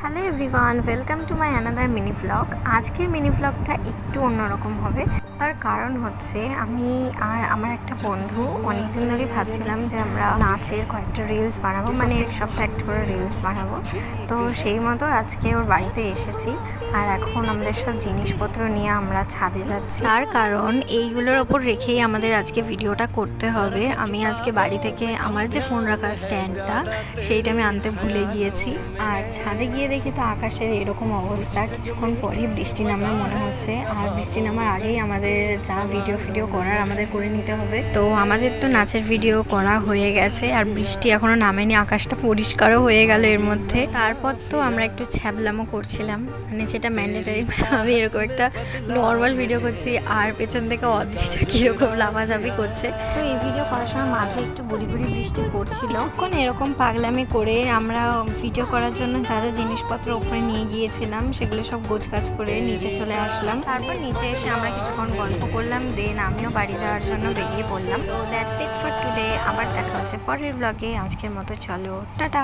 Hello everyone, welcome to my another mini blog. আজকের mini ব্লগটা একটু অন্যরকম হবে। তার কারণ হচ্ছে আমি আর আমার একটা বন্ধু অনেকদিন ধরেই ভাবছিলাম যে আমরা নাচের কয়েকটা রিলস বানাবো, মানে এক সপ্তাহে একটা করে রিলস বানাবো। তো সেই মতো আজকে ওর বাড়িতে এসেছি আর এখন আমাদের সব জিনিসপত্র নিয়ে আমরা ছাদে যাচ্ছি। তার কারণ এইগুলোর ওপর রেখেই আমাদের আজকে ভিডিওটা করতে হবে। আমি আজকে বাড়ি থেকে আমার যে ফোন রাখার স্ট্যান্ডটা সেইটা আমি আনতে ভুলে গিয়েছি। আর ছাদে গিয়ে দেখি তো আকাশের এরকম অবস্থা, কিছুক্ষণ পরই বৃষ্টি নামে মনে হচ্ছে। আর বৃষ্টি নামার আগেই আমাদের যা ভিডিও করার আমাদের করে নিতে হবে। তো আমাদের তো নাচের ভিডিও করা হয়ে গেছে আর বৃষ্টি এখনো নামেনি, আকাশটা পরিষ্কারও হয়ে গেল এর মধ্যে। তারপর তো আমরা একটু ছ্যাবলামো করছিলাম, মানে যেটা ম্যান্ডেটারি। আমি এরকম একটা নর্মাল ভিডিও করছি আর পেছন থেকে অদৃশ্য কীরকম লাফাঝাপি করছে। তো এই ভিডিও করার সময় মাঝে একটু গুড়ি বৃষ্টি পড়ছিল। কিছুক্ষণ এরকম পাগলামি করে আমরা ভিডিও করার জন্য যা যা জিনিসপত্র ওপরে নিয়ে গিয়েছিলাম সেগুলো সব গোছগাছ করে নিচে চলে আসলাম। তারপর নিচে এসে আমরা কিছুক্ষণ গল্প করলাম, দেন আমিও বাড়ি যাওয়ার জন্য বেরিয়ে পড়লাম। তো দ্যাটস ইট ফর টুডে। আবার দেখা হচ্ছে পরের ব্লগে। আজকের মতো চলো, টাটা।